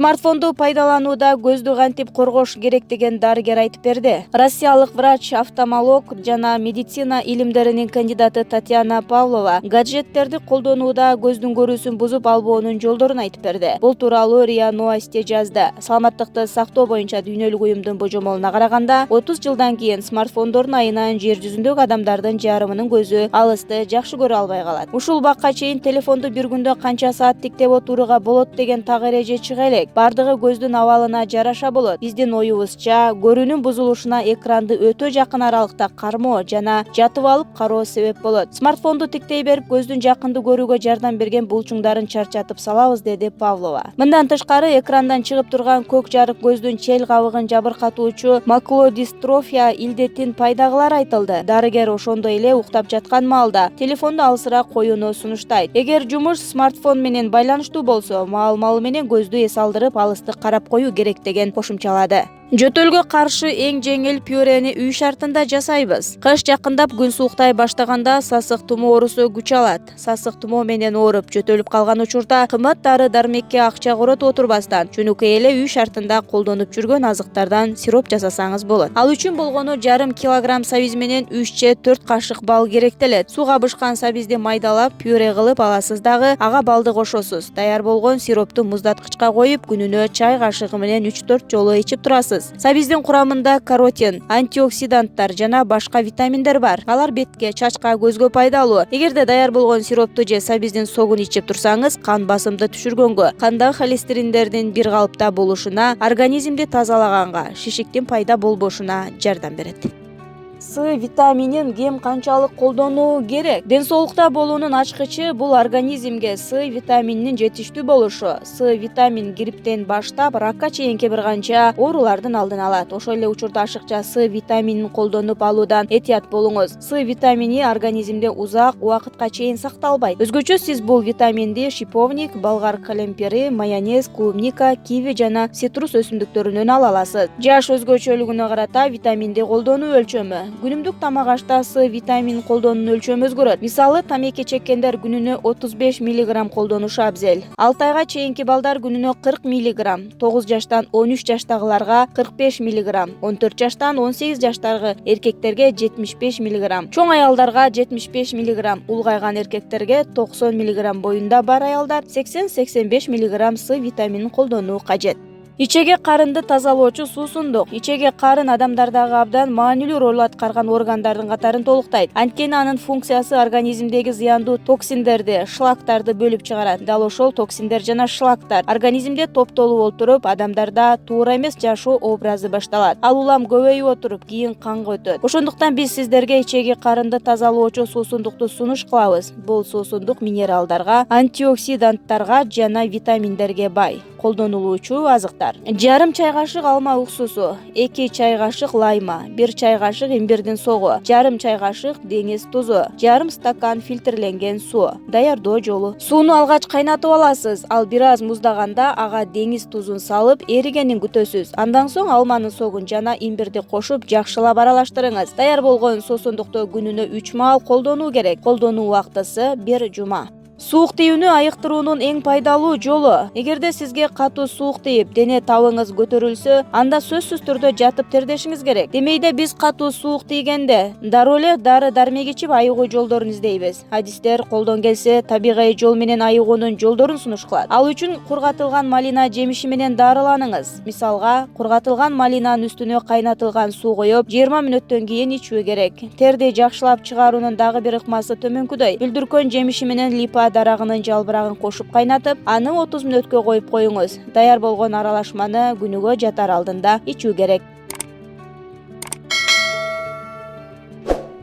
Смартфонду пайдаланууда көздү кантип коргош керек деген дарыгер айтып берди. Россиялык врач, офтальмолог жана медицина илимдеринин кандидаты Татьяна Павлова гаджеттерди колдонууда көздүн көрүүсүн бузуп албоонун жолдорун айтып берди. Бул тууралуу РИА Новости жазды. Саламаттыкты сактоо боюнча дүйнөлүк уюмдун божомолуна караганда 30 жылдан кийин смартфондордун айынан жер жүзүндөгү адамдардын жарымынын көзү алысты жакшы көрө албай калат. Ушул убакка чейин телефонду бир күндө канча саат тиктеп отурууга болот деген так эреже чыга элек. Бардыгы көздүн абалына жараша болот. Биздин оюбузча, көрүүнүн бузулушуна экранды өтө жакын аралыкта кармоо жана жатып алып кароо себеп болот. Смартфонду тиктей берип көздүн жакынды көрүүгө жардам берген булчуңдарын чарчатып салабыз, деди Павлова. Мындан тышкары экрандан чыгып турган көк жарык көздүн чел кабыгын жабыркатуучу макулодистрофия илдетин пайдагылар айтылды. Дарыгер ошондой эле уктап жаткан маалда телефонду алысыраак коюуну сунуштайт. Эгер жумуш смартфон менен байланыштуу болсо, маал-маалы менен көздү эс алдырып алысты карап коюу керек деген кошумчалады. Жөтөлгө каршы эң жеңил пюрени үй шартында жасайбыз. Кыш жакындап күн сууктай баштаганда сасык тумоо оорусу күч алат. Сасык тумоо менен ооруп жөтөлүп калган учурда кымбат дары-дармекке акча коротуп отурбастан жөнөкөй эле үй шартында колдонуп жүргөн азыктардан сироп жасасаңыз болот. Ал үчүн болгону жарым килограмм сабиз менен 3-4 кашык бал керектелет. Сууга бышкан сабизди майдалап пюре кылып аласыз дагы ага балды кошосуз. Даяр болгон сиропту муздаткычка коюп, күнүнө чай кашыгы менен 3-4 жолу ичип турасыз. Сабиздин курамында каротин, антиоксиданттар жана башка витаминдер бар. Алар бетке, чачка, көзгө пайдалуу. Эгерде даяр болгон сиропту же сабиздин согун ичип турсаңыз, кан басымды түшүргөнгө, кандагы холестериндердин бир калыпта болушуна, организмди тазалаганга, шишиктин пайда болбошуна жардам берет. С витаминин кем канчалык колдонуу керек? Ден соолукта болуунун ачкычы бул организмге С витамининин жетиштүү болушу. С витамин грипптен баштап ракка чейинки бир канча оорулардын алдын алат. Ошол эле учурда ашыкча С витаминин колдонуп алуудан этият болуңуз. С витамини организмде узак убакытка чейин сакталбайт. Өзгөчө сиз бул витаминди шиповник, болгар калемпери, майонез, клубника, киви жана цитрус өсүмдүктөрүнөн ала аласыз. Жаш өзгөчөлүгүнө карата витаминди колдонуу өлчөмү. Күнүмдүк тамак ашта С витамин колдонуунун өлчөмү өзгөрөт. Мисалы, тамеки чеккендер күнүнө 35 мг колдонушу абзел. 6 айга чейинки балдар күнүнө 40 мг, 9 жаштан 13 жаштагыларга 45 мг, 14 жаштан 18 жаштагы эркектерге 75 мг, чоң аялдарга 75 мг, улгайган эркектерге 90 мг, боюнда бар аялдар 80-85 мг С витаминин колдонуу кажет. Ичеге карынды тазалоочу суусундук. Ичеге карын адамдардагы абдан маанилүү роль аткарган органдардын катарын толуктайт. Анткени анын функциясы организмдеги зыяндуу токсиндерди, шлактарды бөлүп чыгарат. Дал ошол токсиндер жана шлактар организмде топтолуп отуруп, адамдарда туура эмес жашоо образы башталат. Ал улам көбөйүп отуруп, кийин канга өтөт. Ошондуктан биз сиздерге ичеги карынды тазалоочу суусундукту сунуш кылабыз. Бул суусундук минералдарга, антиоксиданттарга жана витаминдерге бай. Колдонулуучу азыктар: жарым чай кашык алма уксусу, 2 чай кашык лайма, 1 чай кашык имбирдин согу, жарым чай кашык деңиз тузу, жарым стакан фильтрленген суу. Даярдоо жолу: сууну алгач кайнатып аласыз. Ал бир аз муздаганда ага деңиз тузун салып, эригенин күтөсүз. Андан соң алманын согун жана имбирди кошуп, жакшылап аралаштырыңыз. Даяр болгон суусундукту күнүнө 3 маал колдонуу керек. Колдонуу убактысы 1 жума. Суук тийүүнү айыктыруунун эң пайдалуу жолу. Эгерде сизге катуу суук тийип, дене табыңыз көтөрүлсө, анда сөзсүз түрдө жатып тердешиңиз керек. Демейде биз катуу суук тийгенде дароо эле дары-дармек ичип айыгуу жолдорун издейбиз. Адистер колдон келсе табигый жол менен айыгуунун жолдорун сунушталат. Ал үчүн кургатылган малина жемиши менен дарыланыңыз. Мисалга, кургатылган малинанын үстүнө кайнатылган суу коюп, 20 мүнөттөн кийин ичүү керек. Терди жакшылап чыгаруунун дагы бир ыкмасы төмөнкүдөй. Бүлдүркөн жемиши менен липа дарагынын жалбырагын кошуп кайнатып, аны 30 мүнөткө коюп коюңуз. Даяр болгон аралашманы күнүгө жатар алдында ичүү керек.